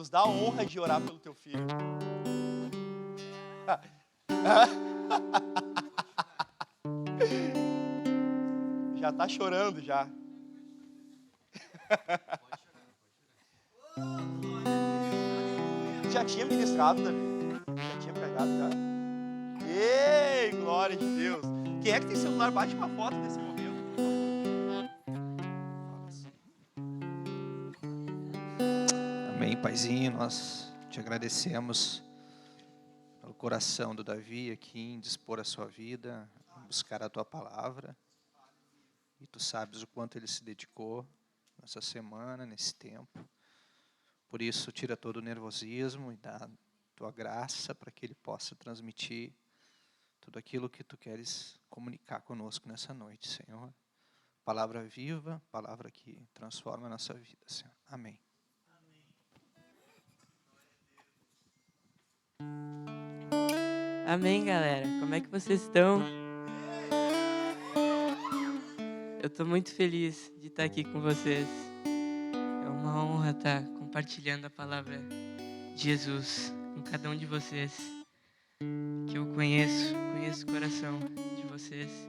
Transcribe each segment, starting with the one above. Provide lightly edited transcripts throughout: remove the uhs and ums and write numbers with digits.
nos dá a honra de orar pelo teu filho. Já está chorando já. Já tinha ministrado, Davi? Já tinha pregado já? Ei, glória de Deus. Quem é que tem celular? Bate uma foto desse momento, por favor. Amém, Paizinho, nós te agradecemos pelo coração do Davi aqui em dispor a sua vida, em buscar a tua palavra. E tu sabes o quanto ele se dedicou nessa semana, nesse tempo. Por isso, tira todo o nervosismo e dá a tua graça para que ele possa transmitir tudo aquilo que tu queres comunicar conosco nessa noite, Senhor. Palavra viva, palavra que transforma a nossa vida, Senhor. Amém. Amém, galera. Como é que vocês estão? Eu estou muito feliz de estar aqui com vocês. É uma honra estar compartilhando a palavra de Jesus com cada um de vocês que eu conheço o coração de vocês.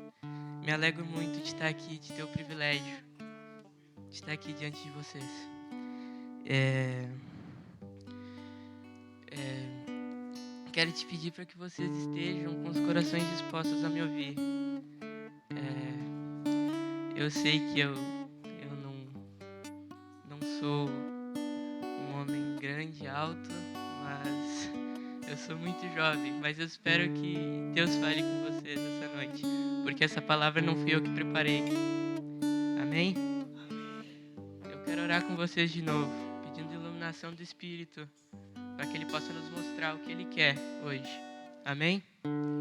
Me alegro muito de estar aqui, de ter o privilégio de estar aqui diante de vocês. Quero te pedir para que vocês estejam com os corações dispostos a me ouvir. Eu sei que eu não sou um homem grande, alto, mas eu sou muito jovem. Mas eu espero que Deus fale com vocês essa noite, porque essa palavra não fui eu que preparei. Amém? Eu quero orar com vocês de novo, pedindo iluminação do Espírito, para que Ele possa nos mostrar o que Ele quer hoje. Amém?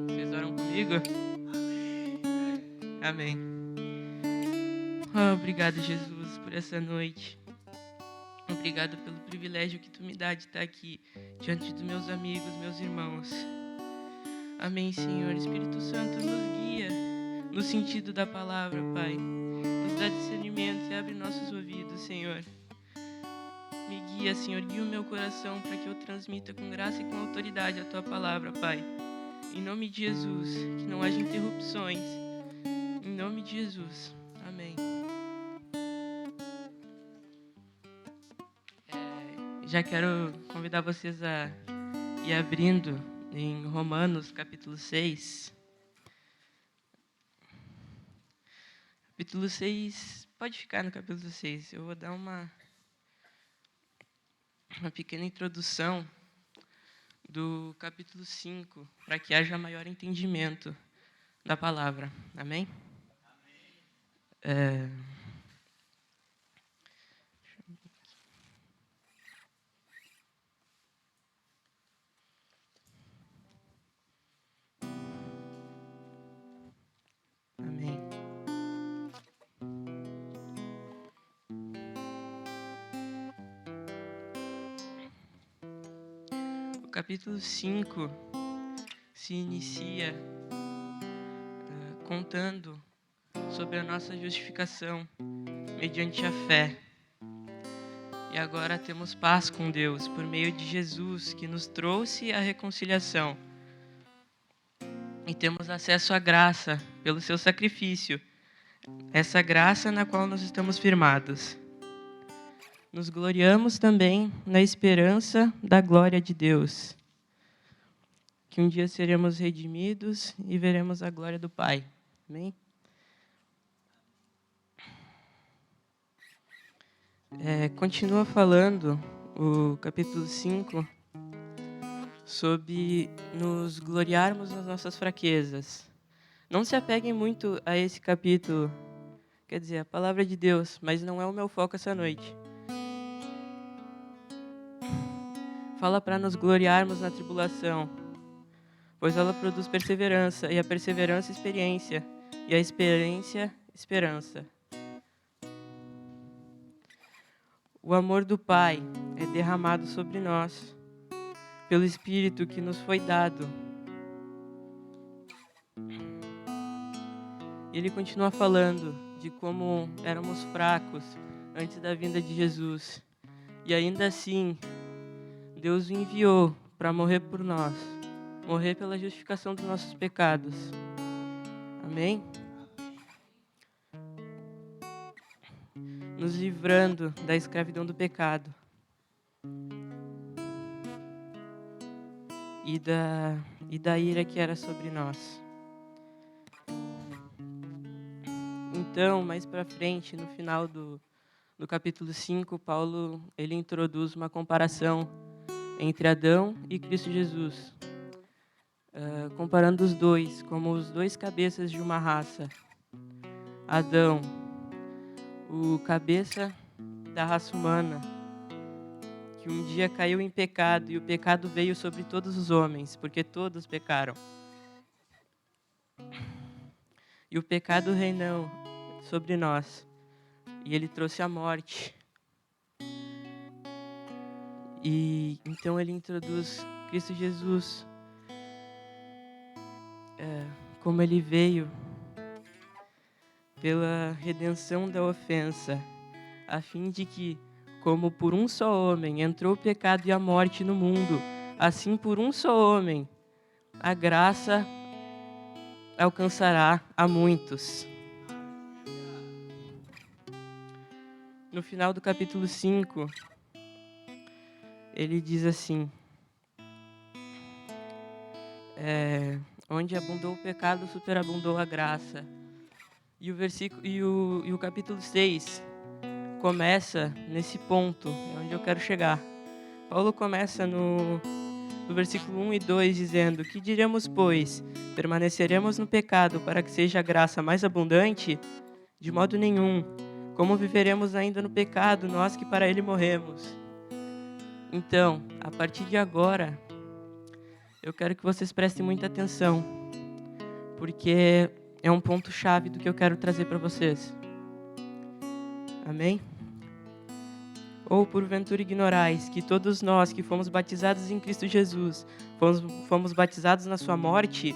Vocês oram comigo? Amém. Oh, obrigado, Jesus, por essa noite. Obrigado pelo privilégio que Tu me dá de estar aqui diante dos meus amigos, meus irmãos. Amém, Senhor. Espírito Santo, nos guia no sentido da palavra, Pai. Nos dá discernimento e abre nossos ouvidos, Senhor. Me guia, Senhor, guia o meu coração para que eu transmita com graça e com autoridade a Tua palavra, Pai. Em nome de Jesus, que não haja interrupções. Em nome de Jesus. Amém. Já quero convidar vocês a ir abrindo em Romanos, capítulo 6. Capítulo 6, pode ficar no capítulo 6. Eu vou dar uma pequena introdução do capítulo 5, para que haja maior entendimento da palavra. Amém? Amém. O capítulo 5 se inicia contando sobre a nossa justificação mediante a fé. E agora temos paz com Deus por meio de Jesus, que nos trouxe a reconciliação. E temos acesso à graça pelo seu sacrifício. Essa graça na qual nós estamos firmados. Nos gloriamos também na esperança da glória de Deus. Que um dia seremos redimidos e veremos a glória do Pai. Amém? Continua falando o capítulo 5 sobre nos gloriarmos nas nossas fraquezas. Não se apeguem muito a esse capítulo, quer dizer, a palavra de Deus, mas não é o meu foco essa noite. Fala para nos gloriarmos na tribulação, pois ela produz perseverança, e a perseverança, experiência, e a experiência, esperança. O amor do Pai é derramado sobre nós, pelo Espírito que nos foi dado. Ele continua falando de como éramos fracos antes da vinda de Jesus. E ainda assim, Deus o enviou para morrer por nós, morrer pela justificação dos nossos pecados. Amém? Nos livrando da escravidão do pecado e da ira que era sobre nós. Então, mais para frente, no final do capítulo 5, Paulo ele introduz uma comparação entre Adão e Cristo Jesus, comparando os dois como os dois cabeças de uma raça. Adão, o cabeça da raça humana, que um dia caiu em pecado, e o pecado veio sobre todos os homens, porque todos pecaram. E o pecado reinou sobre nós, e ele trouxe a morte. E então ele introduz Cristo Jesus, como ele veio pela redenção da ofensa, a fim de que, como por um só homem entrou o pecado e a morte no mundo, assim por um só homem a graça alcançará a muitos. No final do capítulo 5, ele diz assim: onde abundou o pecado, superabundou a graça. E o capítulo 6 começa nesse ponto, onde eu quero chegar. Paulo começa no versículo 1 e 2 dizendo: que diremos, pois? Permaneceremos no pecado para que seja a graça mais abundante? De modo nenhum. Como viveremos ainda no pecado, nós que para ele morremos? Então, a partir de agora, eu quero que vocês prestem muita atenção, porque é um ponto-chave do que eu quero trazer para vocês. Amém? Ou porventura ignorais que todos nós que fomos batizados em Cristo Jesus, fomos batizados na sua morte,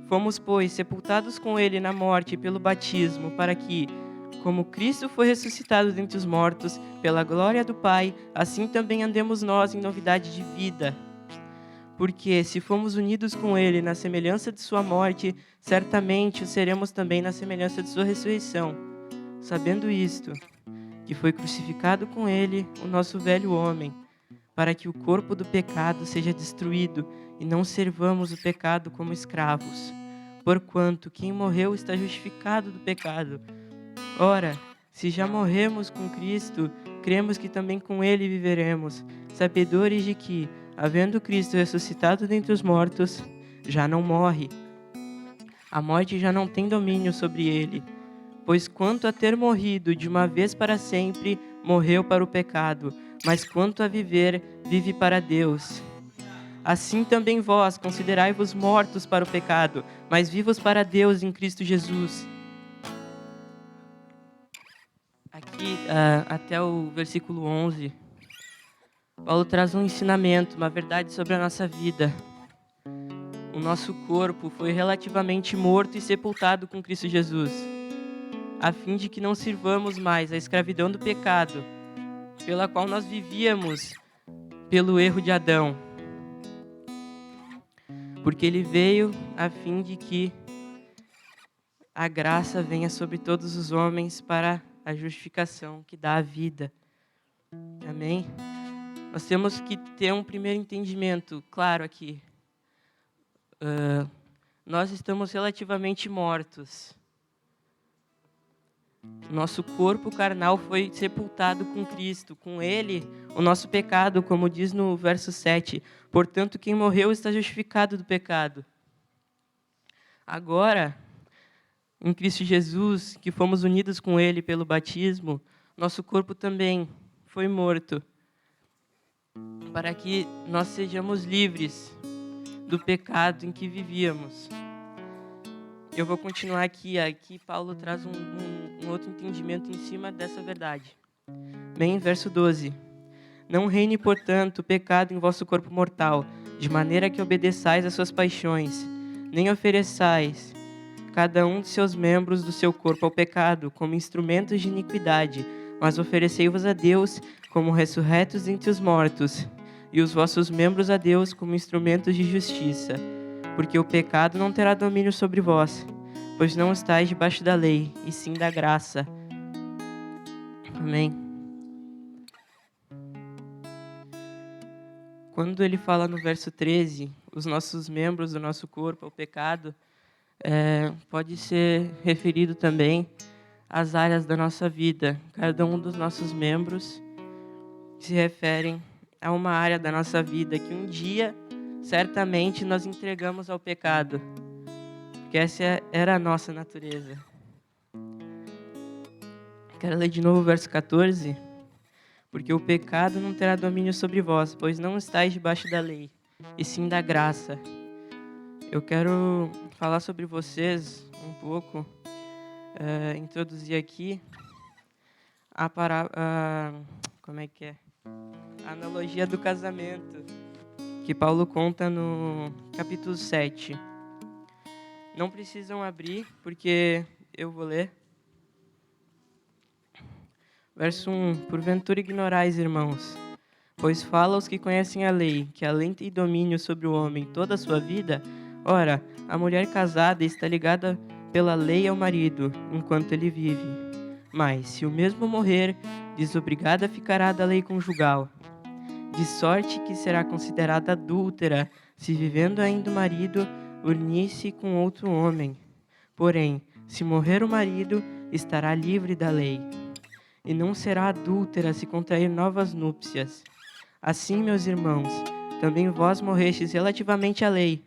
fomos, pois, sepultados com ele na morte pelo batismo, para que, como Cristo foi ressuscitado dentre os mortos, pela glória do Pai, assim também andemos nós em novidade de vida. Porque, se fomos unidos com ele na semelhança de sua morte, certamente o seremos também na semelhança de sua ressurreição. Sabendo isto, que foi crucificado com ele o nosso velho homem, para que o corpo do pecado seja destruído e não servamos o pecado como escravos. Porquanto quem morreu está justificado do pecado. Ora, se já morremos com Cristo, cremos que também com ele viveremos, sabedores de que, havendo Cristo ressuscitado dentre os mortos, já não morre. A morte já não tem domínio sobre ele. Pois quanto a ter morrido de uma vez para sempre, morreu para o pecado, mas quanto a viver, vive para Deus. Assim também vós considerai-vos mortos para o pecado, mas vivos para Deus em Cristo Jesus. Aqui, até o versículo 11, Paulo traz um ensinamento, uma verdade sobre a nossa vida. O nosso corpo foi relativamente morto e sepultado com Cristo Jesus, a fim de que não sirvamos mais à escravidão do pecado, pela qual nós vivíamos pelo erro de Adão. Porque ele veio a fim de que a graça venha sobre todos os homens para a justificação que dá a vida. Amém? Nós temos que ter um primeiro entendimento claro aqui. Nós estamos relativamente mortos. Nosso corpo carnal foi sepultado com Cristo, com ele, o nosso pecado, como diz no verso 7. Portanto, quem morreu está justificado do pecado. Agora, em Cristo Jesus, que fomos unidos com ele pelo batismo, nosso corpo também foi morto, para que nós sejamos livres do pecado em que vivíamos. Eu vou continuar aqui. Aqui Paulo traz um outro entendimento em cima dessa verdade. Bem, verso 12. Não reine, portanto, o pecado em vosso corpo mortal, de maneira que obedeçais às suas paixões, nem ofereçais cada um de seus membros do seu corpo ao pecado, como instrumentos de iniquidade, mas oferecei-vos a Deus como ressurretos entre os mortos, e os vossos membros a Deus como instrumentos de justiça, porque o pecado não terá domínio sobre vós, pois não estáis debaixo da lei, e sim da graça. Amém. Quando ele fala no verso 13, os nossos membros do nosso corpo, o pecado, pode ser referido também às áreas da nossa vida. Cada um dos nossos membros se referem a uma área da nossa vida que um dia, certamente, nós entregamos ao pecado, porque essa era a nossa natureza. Quero ler de novo o verso 14. Porque o pecado não terá domínio sobre vós, pois não estáis debaixo da lei, e sim da graça. Eu quero falar sobre vocês um pouco, introduzir aqui a analogia do casamento, que Paulo conta no capítulo 7. Não precisam abrir, porque eu vou ler. Verso 1. Porventura ignorais, irmãos, pois fala aos que conhecem a lei, que a lei tem domínio sobre o homem toda a sua vida. Ora, a mulher casada está ligada pela lei ao marido, enquanto ele vive. Mas, se o mesmo morrer, desobrigada ficará da lei conjugal, de sorte que será considerada adúltera, se vivendo ainda o marido, unir-se com outro homem. Porém, se morrer o marido, estará livre da lei, e não será adúltera se contrair novas núpcias. Assim, meus irmãos, também vós morrestes relativamente à lei,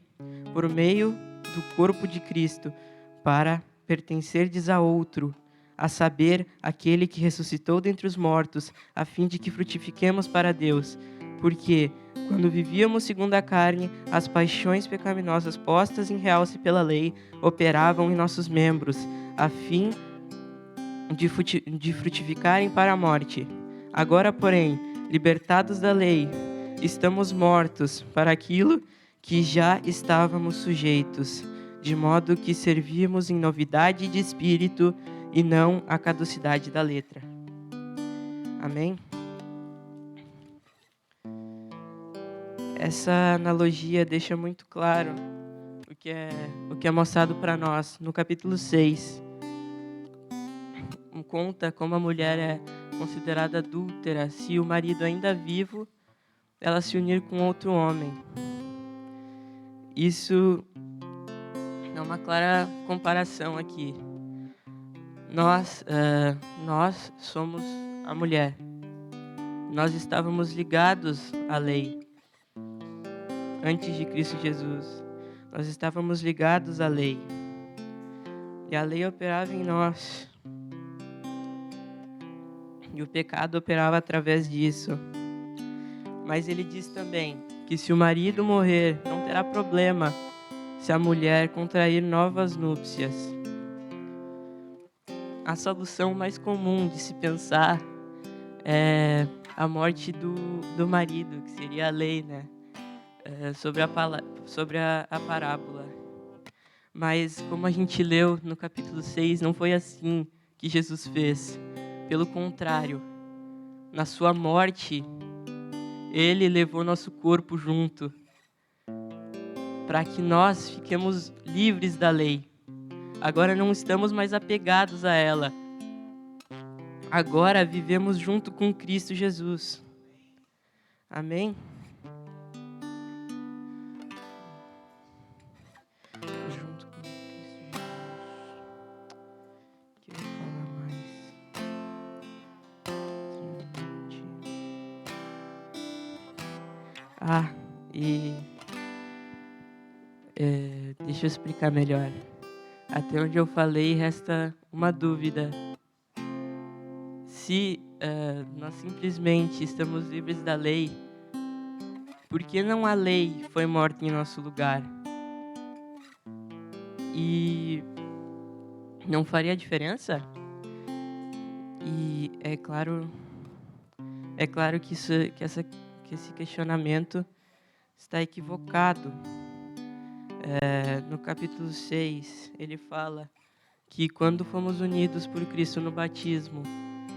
por meio do corpo de Cristo, para pertencerdes a outro, a saber, aquele que ressuscitou dentre os mortos, a fim de que frutifiquemos para Deus. Porque, quando vivíamos segundo a carne, as paixões pecaminosas postas em realce pela lei operavam em nossos membros, a fim de frutificarem para a morte. Agora, porém, libertados da lei, estamos mortos para aquilo que já estávamos sujeitos, de modo que servíamos em novidade de espírito e não a caducidade da letra. Amém? Essa analogia deixa muito claro o que é mostrado para nós no capítulo 6. Conta como a mulher é considerada adúltera se o marido ainda vivo, ela se unir com outro homem. Isso é uma clara comparação aqui. Nós somos a mulher. Nós estávamos ligados à lei antes de Cristo Jesus. Nós estávamos ligados à lei. E a lei operava em nós. E o pecado operava através disso. Mas ele diz também que se o marido morrer, não terá problema se a mulher contrair novas núpcias. A solução mais comum de se pensar é a morte do marido, que seria a lei, né? Sobre a parábola. Mas, como a gente leu no capítulo 6, não foi assim que Jesus fez. Pelo contrário, na sua morte, ele levou nosso corpo junto, para que nós fiquemos livres da lei. Agora não estamos mais apegados a ela. Agora vivemos junto com Cristo Jesus. Amém? Junto com Cristo Jesus. Quero falar mais. Deixa eu explicar melhor. Até onde eu falei, resta uma dúvida. Se nós simplesmente estamos livres da lei, por que não a lei foi morta em nosso lugar? E não faria diferença? E é claro que esse questionamento está equivocado. No capítulo 6, ele fala que quando fomos unidos por Cristo no batismo,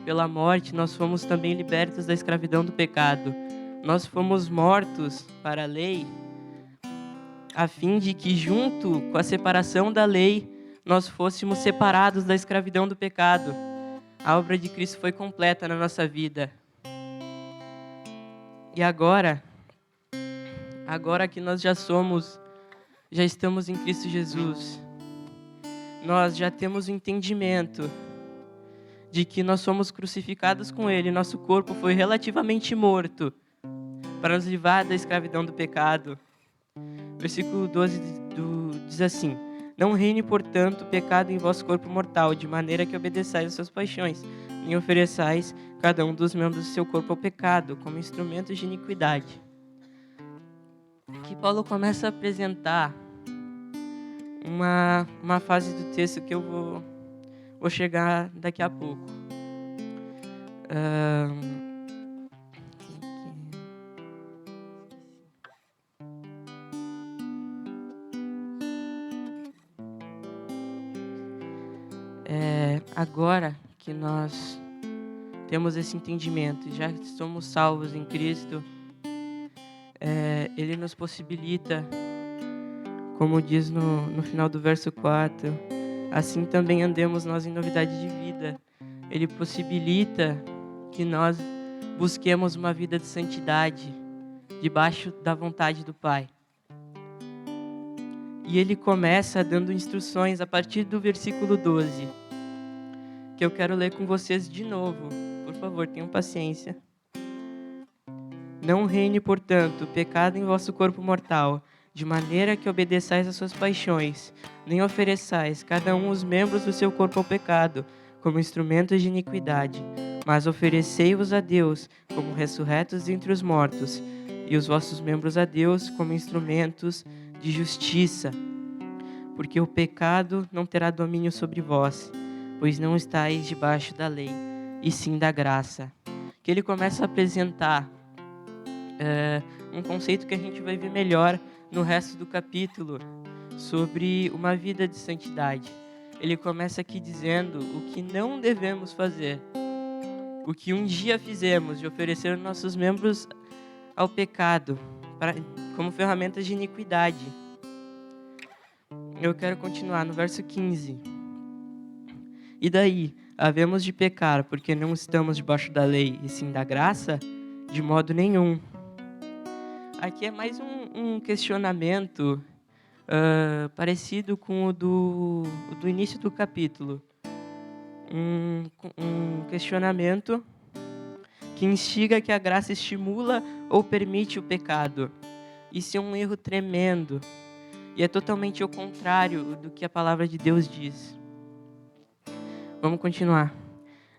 pela morte, nós fomos também libertos da escravidão do pecado. nós fomos mortos para a lei, a fim de que, junto com a separação da lei, nós fôssemos separados da escravidão do pecado. A obra de Cristo foi completa na nossa vida. E agora que nós já estamos em Cristo Jesus, nós já temos o entendimento de que nós somos crucificados com Ele, nosso corpo foi relativamente morto para nos livrar da escravidão do pecado. Versículo 12 diz assim: não reine, portanto, o pecado em vosso corpo mortal, de maneira que obedeçais às suas paixões, nem ofereçais cada um dos membros do seu corpo ao pecado, como instrumentos de iniquidade. Aqui Paulo começa a apresentar uma fase do texto que eu vou chegar daqui a pouco. Agora que nós temos esse entendimento, já que somos salvos em Cristo, Ele nos possibilita, como diz no final do verso 4, assim também andemos nós em novidade de vida. Ele possibilita que nós busquemos uma vida de santidade, debaixo da vontade do Pai. E Ele começa dando instruções a partir do versículo 12, que eu quero ler com vocês de novo. Por favor, tenham paciência. Não reine, portanto, o pecado em vosso corpo mortal, de maneira que obedeçais às suas paixões, nem ofereçais cada um os membros do seu corpo ao pecado, como instrumentos de iniquidade, mas oferecei-vos a Deus como ressurretos entre os mortos, e os vossos membros a Deus como instrumentos de justiça. Porque o pecado não terá domínio sobre vós, pois não estáis debaixo da lei, e sim da graça. Que ele começa a apresentar um conceito que a gente vai ver melhor no resto do capítulo, sobre uma vida de santidade. Ele começa aqui dizendo o que não devemos fazer, o que um dia fizemos, de oferecer nossos membros ao pecado, como ferramentas de iniquidade. Eu quero continuar no verso 15. E daí, havemos de pecar porque não estamos debaixo da lei e sim da graça? De modo nenhum. Aqui é mais um questionamento parecido com o do início do capítulo. Um questionamento que instiga que a graça estimula ou permite o pecado. Isso é um erro tremendo e é totalmente o contrário do que a palavra de Deus diz. Vamos continuar.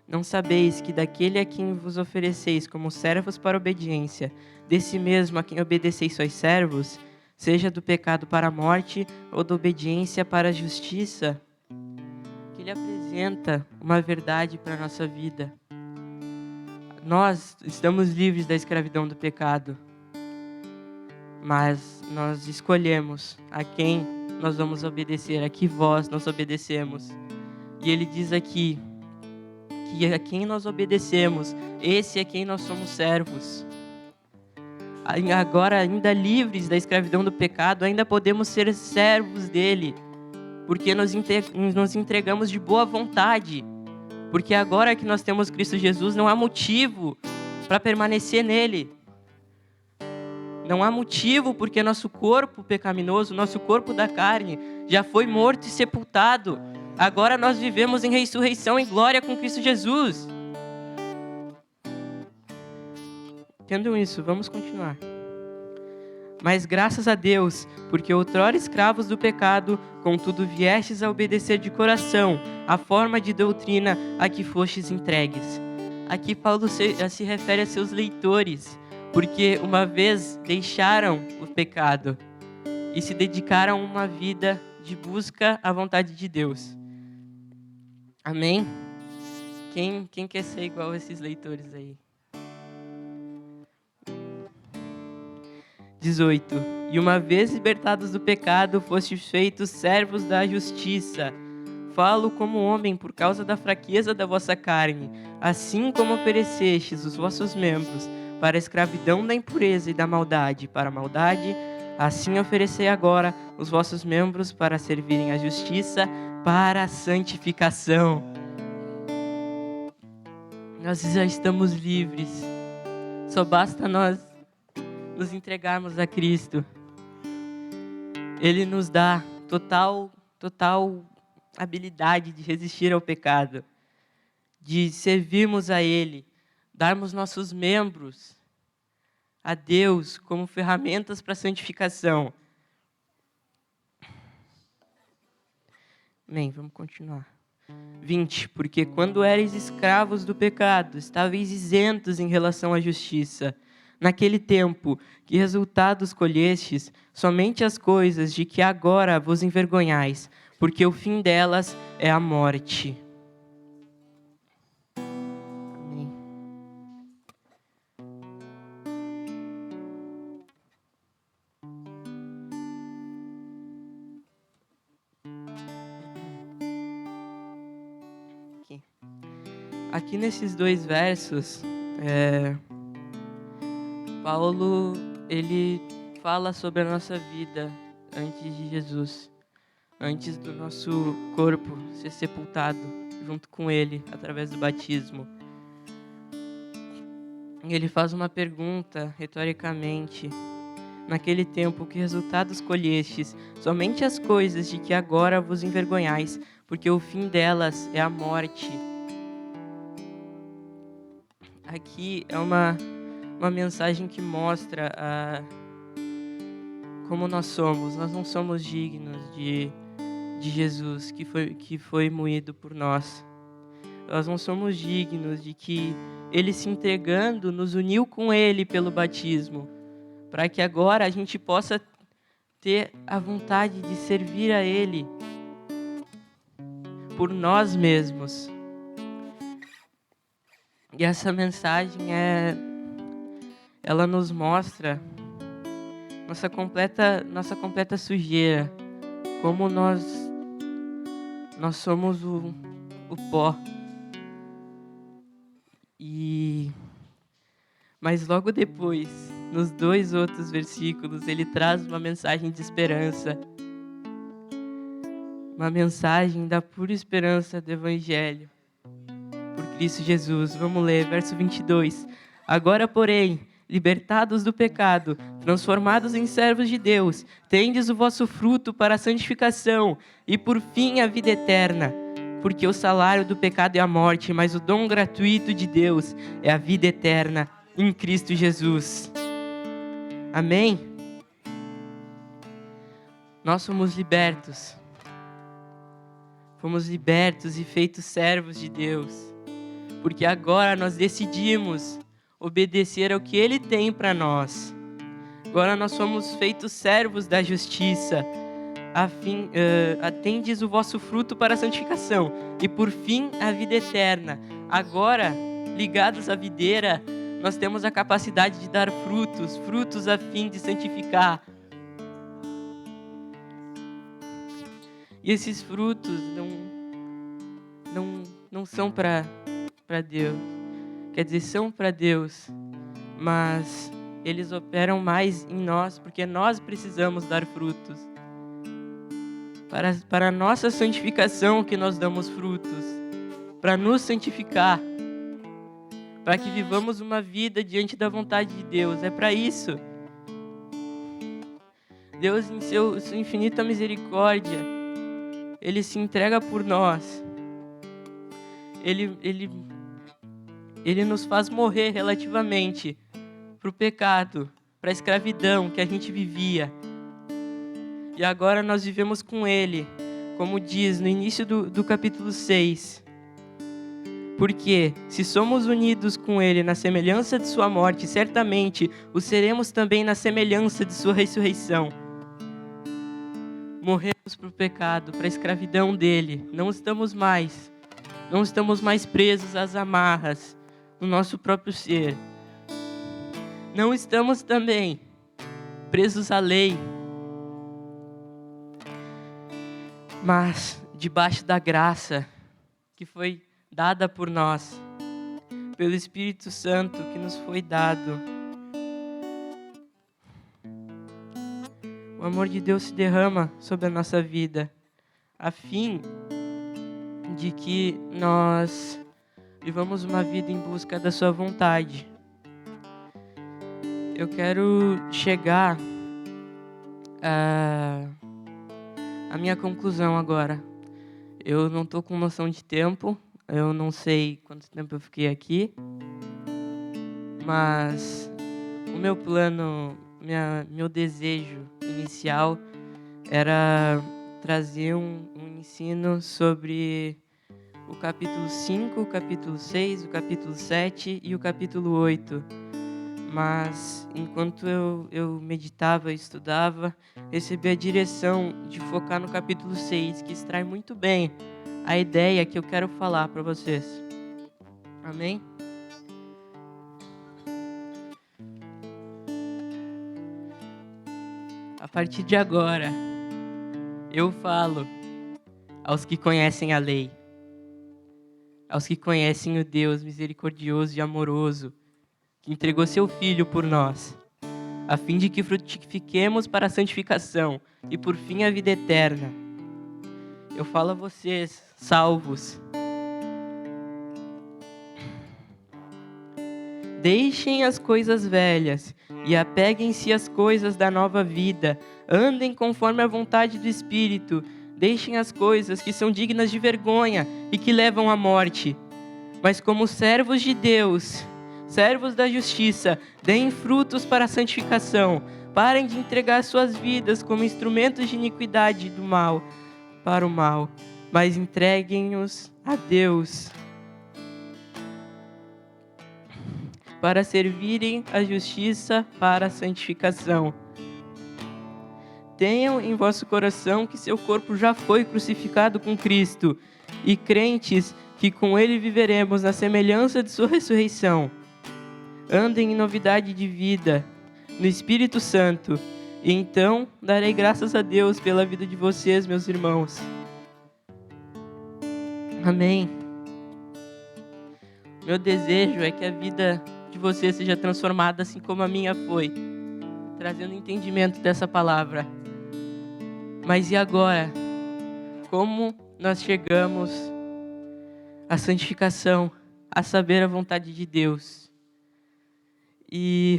Não sabeis que daquele a quem vos ofereceis como servos para a obediência, desse mesmo a quem obedeceis sois servos, seja do pecado para a morte ou da obediência para a justiça? Que ele apresenta uma verdade para a nossa vida. Nós estamos livres da escravidão do pecado, mas nós escolhemos a quem nós vamos obedecer, a que voz nós obedecemos. E ele diz aqui que a quem nós obedecemos, esse é quem nós somos servos. Agora, ainda livres da escravidão do pecado, ainda podemos ser servos dele, porque nos entregamos de boa vontade. Porque agora que nós temos Cristo Jesus, não há motivo para permanecer nele. Não há motivo, porque nosso corpo pecaminoso, nosso corpo da carne, já foi morto e sepultado. Agora nós vivemos em ressurreição e glória com Cristo Jesus. Entendam isso, vamos continuar. Mas graças a Deus, porque outrora escravos do pecado, contudo viestes a obedecer de coração a forma de doutrina a que fostes entregues. Aqui Paulo se refere a seus leitores, porque uma vez deixaram o pecado e se dedicaram a uma vida de busca à vontade de Deus. Amém? Quem quer ser igual a esses leitores aí? 18. E uma vez libertados do pecado, fostes feitos servos da justiça. Falo como homem por causa da fraqueza da vossa carne, assim como oferecestes os vossos membros para a escravidão da impureza e da maldade, para a maldade, assim oferecei agora os vossos membros para servirem à justiça, para a santificação. Nós já estamos livres. Só basta nós nos entregarmos a Cristo. Ele nos dá total habilidade de resistir ao pecado, de servirmos a Ele, darmos nossos membros a Deus como ferramentas para a santificação. Amém, vamos continuar. 20. Porque quando erais escravos do pecado, estáveis isentos em relação à justiça. Naquele tempo, que resultados colhestes? Somente as coisas de que agora vos envergonhais, porque o fim delas é a morte. Amém. Aqui nesses 2 versos, Paulo, ele fala sobre a nossa vida antes de Jesus, antes do nosso corpo ser sepultado junto com ele, através do batismo. E ele faz uma pergunta, retoricamente: naquele tempo, que resultados colhestes? Somente as coisas de que agora vos envergonhais, porque o fim delas é a morte. Aqui é uma mensagem que mostra como nós somos. Nós não somos dignos de Jesus, que foi moído por nós. Nós não somos dignos de que Ele, se entregando, nos uniu com Ele pelo batismo, para que agora a gente possa ter a vontade de servir a Ele por nós mesmos. E essa mensagem ela nos mostra nossa completa sujeira, como nós somos o pó. Mas logo depois, nos 2 outros versículos, ele traz uma mensagem de esperança, uma mensagem da pura esperança do Evangelho por Cristo Jesus. Vamos ler, verso 22. Agora, porém, libertados do pecado, transformados em servos de Deus, tendes o vosso fruto para a santificação e por fim a vida eterna. Porque o salário do pecado é a morte, mas o dom gratuito de Deus é a vida eterna em Cristo Jesus. Amém? Nós somos libertos. Fomos libertos e feitos servos de Deus, porque agora nós decidimos obedecer ao que Ele tem para nós. Agora nós somos feitos servos da justiça. Atendes o vosso fruto para a santificação e por fim a vida eterna. Agora, ligados à videira, nós temos a capacidade de dar frutos a fim de santificar. E esses frutos não são para Deus. Quer dizer, são para Deus, mas eles operam mais em nós, porque nós precisamos dar frutos. Para a nossa santificação que nós damos frutos, para nos santificar, para que vivamos uma vida diante da vontade de Deus. É para isso. Deus, em sua infinita misericórdia, Ele se entrega por nós. Ele nos faz morrer relativamente para o pecado, para a escravidão que a gente vivia. E agora nós vivemos com Ele, como diz no início do capítulo 6. Porque, se somos unidos com Ele na semelhança de sua morte, certamente o seremos também na semelhança de sua ressurreição. Morremos para o pecado, para a escravidão dele. Não estamos mais presos às amarras do nosso próprio ser. Não estamos também presos à lei, mas debaixo da graça que foi dada por nós. pelo Espírito Santo que nos foi dado. O amor de Deus se derrama sobre a nossa vida, a fim de que nós vivamos uma vida em busca da sua vontade. Eu quero chegar à minha conclusão agora. Eu não estou com noção de tempo, eu não sei quanto tempo eu fiquei aqui, mas o meu plano, meu desejo inicial era trazer um ensino sobre o capítulo 5, o capítulo 6, o capítulo 7 e o capítulo 8. Mas enquanto eu meditava e estudava, recebi a direção de focar no capítulo 6, que extrai muito bem a ideia que eu quero falar para vocês. Amém? A partir de agora, eu falo aos que conhecem a lei, aos que conhecem o Deus misericordioso e amoroso, que entregou seu Filho por nós, a fim de que frutifiquemos para a santificação e por fim a vida eterna. Eu falo a vocês, salvos, deixem as coisas velhas e apeguem-se às coisas da nova vida. Andem conforme a vontade do Espírito. Deixem as coisas que são dignas de vergonha e que levam à morte. Mas como servos de Deus, servos da justiça, deem frutos para a santificação. Parem de entregar suas vidas como instrumentos de iniquidade do mal para o mal, mas entreguem-os a Deus para servirem a justiça para a santificação. Tenham em vosso coração que seu corpo já foi crucificado com Cristo, e crentes que com ele viveremos na semelhança de sua ressurreição. Andem em novidade de vida, no Espírito Santo, e então darei graças a Deus pela vida de vocês, meus irmãos. Amém. Meu desejo é que a vida de vocês seja transformada assim como a minha foi, trazendo entendimento dessa palavra. Mas e agora? Como nós chegamos à santificação, a saber a vontade de Deus? E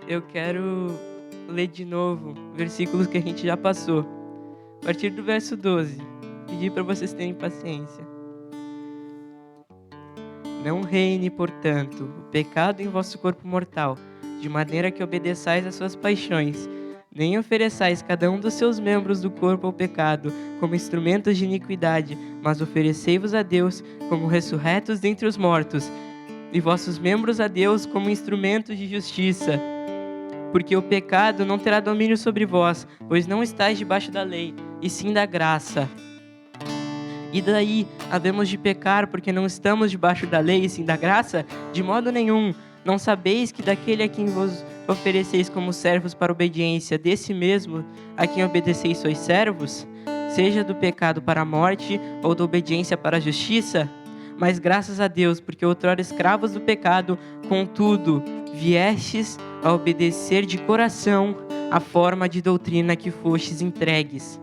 eu quero ler de novo versículos que a gente já passou. A partir do verso 12, pedir para vocês terem paciência. Não reine, portanto, o pecado em vosso corpo mortal, de maneira que obedeçais às suas paixões, nem ofereçais cada um dos seus membros do corpo ao pecado, como instrumentos de iniquidade, mas oferecei-vos a Deus como ressurretos dentre os mortos, e vossos membros a Deus como instrumentos de justiça. Porque o pecado não terá domínio sobre vós, pois não estáis debaixo da lei, e sim da graça. E daí, havemos de pecar porque não estamos debaixo da lei e sim da graça? De modo nenhum. Não sabeis que daquele a quem vos ofereceis como servos para obediência, desse mesmo a quem obedeceis sois servos? Seja do pecado para a morte ou da obediência para a justiça? Mas graças a Deus, porque outrora escravos do pecado, contudo, viestes a obedecer de coração a forma de doutrina que fostes entregues.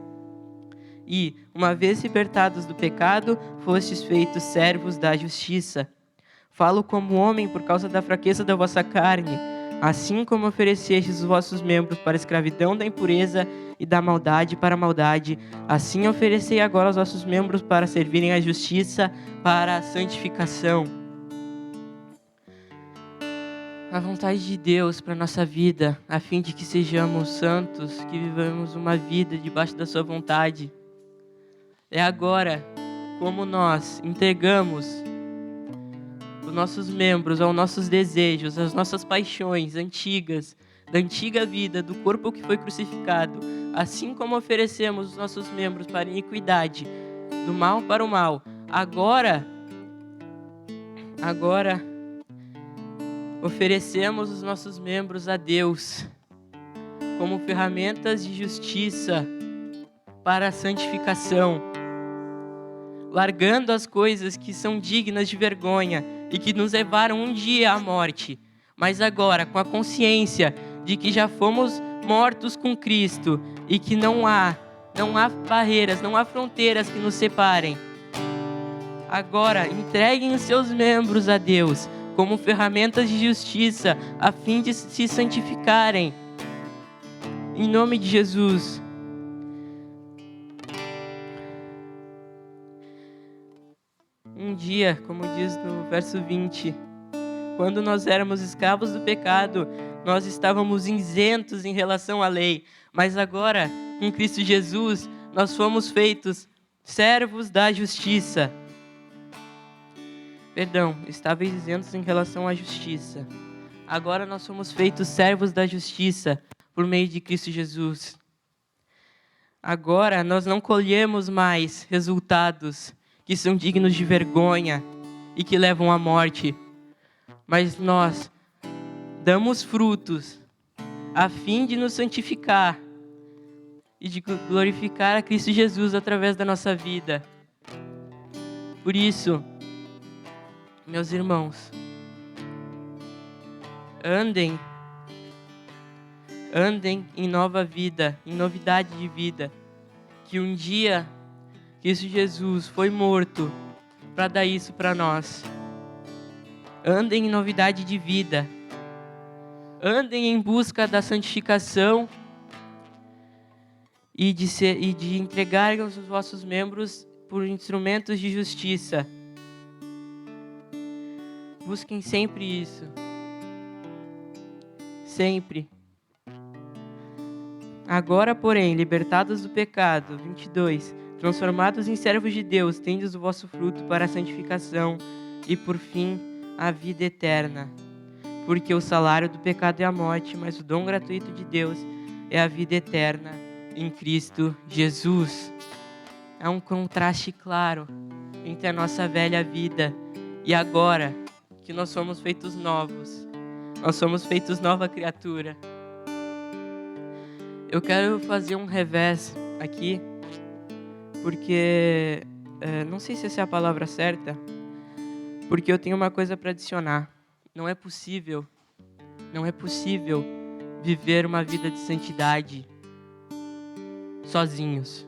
E, uma vez libertados do pecado, fostes feitos servos da justiça. Falo como homem por causa da fraqueza da vossa carne, assim como oferecestes os vossos membros para a escravidão da impureza e da maldade para a maldade, assim oferecei agora os vossos membros para servirem à justiça, para a santificação. A vontade de Deus para a nossa vida, a fim de que sejamos santos, que vivamos uma vida debaixo da sua vontade, é agora como nós entregamos os nossos membros aos nossos desejos, às nossas paixões antigas, da antiga vida, do corpo que foi crucificado, assim como oferecemos os nossos membros para a iniquidade, do mal para o mal, agora oferecemos os nossos membros a Deus como ferramentas de justiça para a santificação, largando as coisas que são dignas de vergonha e que nos levaram um dia à morte. Mas agora, com a consciência de que já fomos mortos com Cristo e que não há barreiras, não há fronteiras que nos separem. Agora, entreguem os seus membros a Deus como ferramentas de justiça, a fim de se santificarem. Em nome de Jesus. Um dia, como diz no verso 20, quando nós éramos escravos do pecado, nós estávamos isentos em relação à lei. Mas agora, com Cristo Jesus, nós fomos feitos servos da justiça. Perdão, estáveis isentos em relação à justiça. Agora nós somos feitos servos da justiça por meio de Cristo Jesus. Agora nós não colhemos mais resultados que são dignos de vergonha e que levam à morte, mas nós damos frutos a fim de nos santificar e de glorificar a Cristo Jesus através da nossa vida. Por isso, meus irmãos, andem em nova vida, em novidade de vida, que um dia Cristo Jesus foi morto para dar isso para nós. Andem em novidade de vida, andem em busca da santificação e de entregar os vossos membros por instrumentos de justiça. Busquem sempre isso. Sempre. Agora, porém, libertados do pecado, 22, transformados em servos de Deus, tendes o vosso fruto para a santificação e, por fim, a vida eterna. Porque o salário do pecado é a morte, mas o dom gratuito de Deus é a vida eterna em Cristo Jesus. Há um contraste claro entre a nossa velha vida e agora que nós somos feitos novos. Nós somos feitos nova criatura. Eu quero fazer um revés aqui, porque não sei se essa é a palavra certa, porque eu tenho uma coisa para adicionar. Não é possível viver uma vida de santidade sozinhos.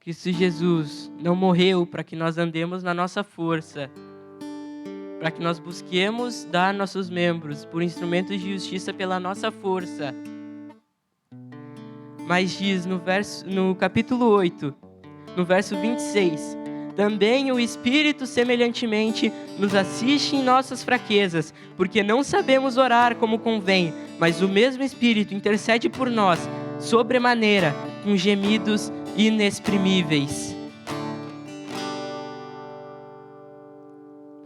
Cristo Jesus não morreu para que nós andemos na nossa força, para que nós busquemos dar nossos membros por instrumentos de justiça pela nossa força. Mas diz no capítulo 8, no verso 26, também o Espírito semelhantemente nos assiste em nossas fraquezas, porque não sabemos orar como convém, mas o mesmo Espírito intercede por nós, sobremaneira, com gemidos inexprimíveis.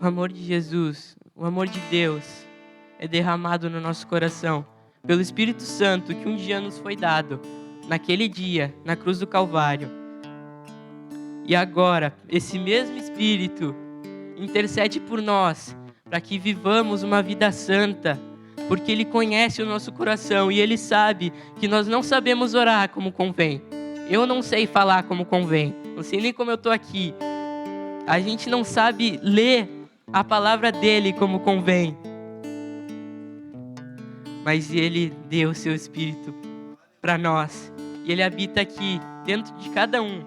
O amor de Jesus, o amor de Deus é derramado no nosso coração pelo Espírito Santo que um dia nos foi dado, naquele dia, na cruz do Calvário. E agora, esse mesmo Espírito intercede por nós, para que vivamos uma vida santa, porque Ele conhece o nosso coração e Ele sabe que nós não sabemos orar como convém. Eu não sei falar como convém, não sei nem como eu estou aqui. A gente não sabe ler a palavra dEle como convém. Mas Ele deu o seu Espírito para nós. E Ele habita aqui, dentro de cada um.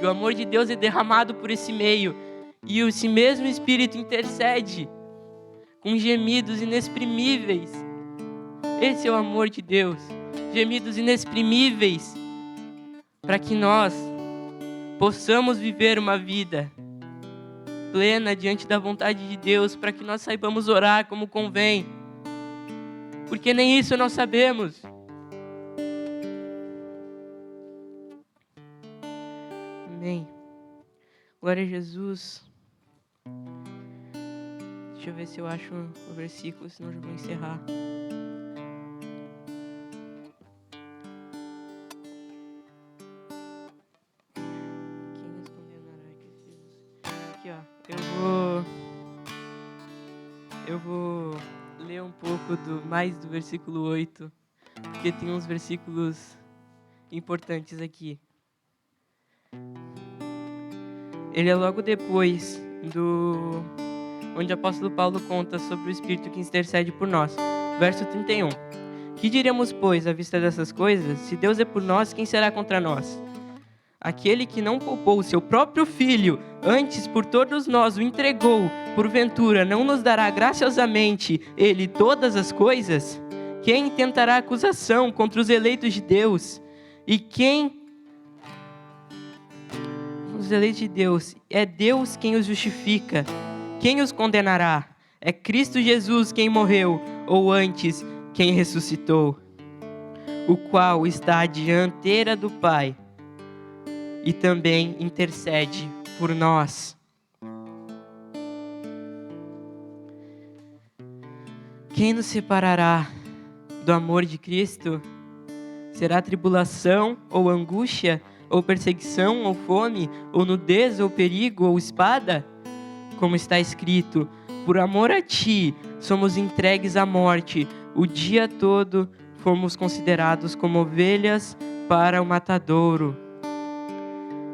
E o amor de Deus é derramado por esse meio. E esse mesmo Espírito intercede com gemidos inexprimíveis. Esse é o amor de Deus. Gemidos inexprimíveis. Para que nós possamos viver uma vida plena diante da vontade de Deus. Para que nós saibamos orar como convém. Porque nem isso nós sabemos. Amém. Glória a Jesus. Deixa eu ver se eu acho o versículo, senão eu já vou encerrar. Quem nos condenará é Cristo Jesus. Aqui, ó. Eu vou ler um pouco mais do versículo 8, porque tem uns versículos importantes aqui. Ele é logo depois onde o apóstolo Paulo conta sobre o Espírito que intercede por nós. Verso 31. Que diremos, pois, à vista dessas coisas? Se Deus é por nós, quem será contra nós? Aquele que não poupou o seu próprio Filho, antes por todos nós o entregou, porventura não nos dará graciosamente Ele todas as coisas? Quem tentará acusação contra os eleitos de Deus? E quem... Os eleitos de Deus, é Deus quem os justifica. Quem os condenará? É Cristo Jesus quem morreu, ou antes, quem ressuscitou, o qual está à dianteira do Pai e também intercede por nós. Quem nos separará do amor de Cristo? Será tribulação ou angústia, ou perseguição ou fome, ou nudez ou perigo ou espada? Como está escrito: por amor a ti somos entregues à morte, o dia todo fomos considerados como ovelhas para o matadouro.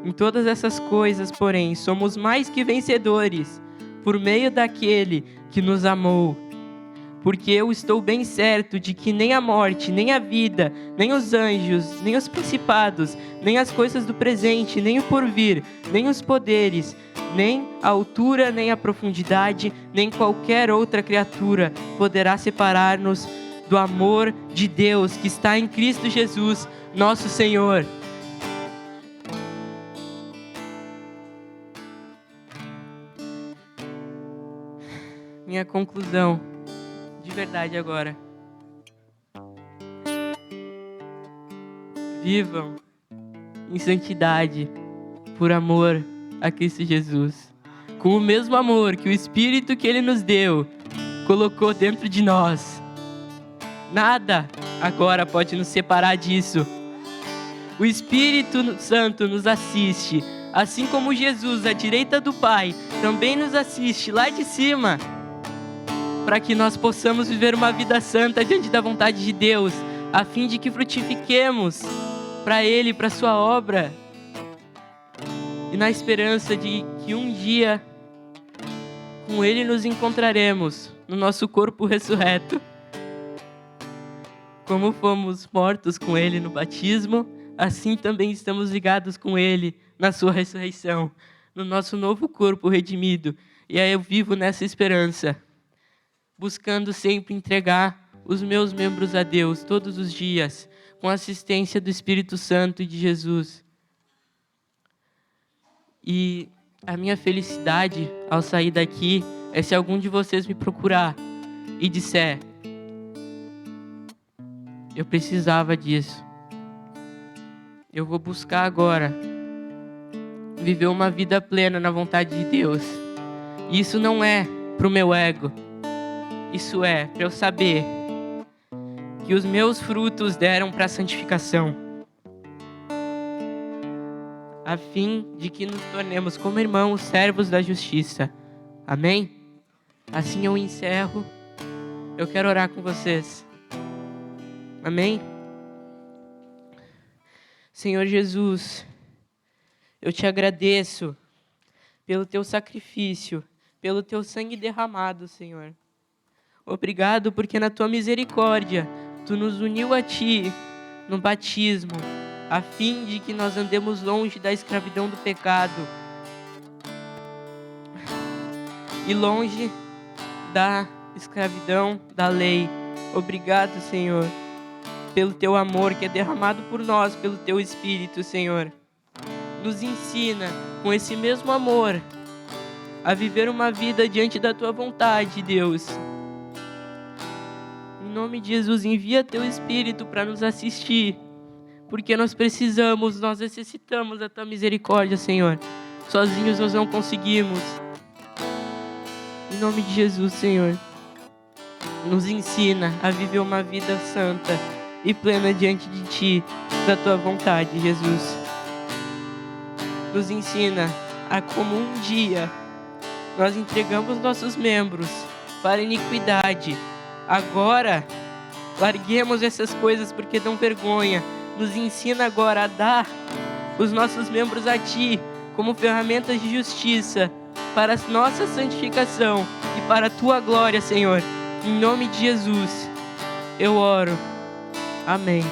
Em todas essas coisas, porém, somos mais que vencedores, por meio daquele que nos amou. Porque eu estou bem certo de que nem a morte, nem a vida, nem os anjos, nem os principados, nem as coisas do presente, nem o porvir, nem os poderes, nem a altura, nem a profundidade, nem qualquer outra criatura poderá separar-nos do amor de Deus que está em Cristo Jesus, nosso Senhor. Minha conclusão, de verdade agora. Vivam em santidade por amor a Cristo Jesus, com o mesmo amor que o Espírito que Ele nos deu colocou dentro de nós. Nada agora pode nos separar disso. O Espírito Santo nos assiste, assim como Jesus, à direita do Pai, também nos assiste lá de cima, para que nós possamos viver uma vida santa diante da vontade de Deus, a fim de que frutifiquemos para Ele, para Sua obra, e na esperança de que um dia com Ele nos encontraremos no nosso corpo ressurreto. Como fomos mortos com Ele no batismo, assim também estamos ligados com Ele na Sua ressurreição, no nosso novo corpo redimido. E aí eu vivo nessa esperança, buscando sempre entregar os meus membros a Deus todos os dias, com a assistência do Espírito Santo e de Jesus. E a minha felicidade ao sair daqui é se algum de vocês me procurar e disser: eu precisava disso. Eu vou buscar agora viver uma vida plena na vontade de Deus. E isso não é pro meu ego. Isso é para eu saber que os meus frutos deram para a santificação, a fim de que nos tornemos como irmãos, servos da justiça. Amém? Assim eu encerro. Eu quero orar com vocês. Amém? Senhor Jesus, eu te agradeço pelo teu sacrifício, pelo teu sangue derramado, Senhor. Obrigado porque na tua misericórdia tu nos uniu a ti no batismo, a fim de que nós andemos longe da escravidão do pecado e longe da escravidão da lei. Obrigado, Senhor, pelo teu amor que é derramado por nós, pelo teu Espírito, Senhor. Nos ensina, com esse mesmo amor, a viver uma vida diante da tua vontade, Deus. Em nome de Jesus, envia teu Espírito para nos assistir, porque nós precisamos, nós necessitamos da tua misericórdia, Senhor. Sozinhos nós não conseguimos. Em nome de Jesus, Senhor, nos ensina a viver uma vida santa e plena diante de ti, da tua vontade, Jesus. Nos ensina a como um dia nós entregamos nossos membros para a iniquidade. Agora, larguemos essas coisas porque dão vergonha. Nos ensina agora a dar os nossos membros a ti como ferramentas de justiça para a nossa santificação e para a tua glória, Senhor. Em nome de Jesus, eu oro. Amém.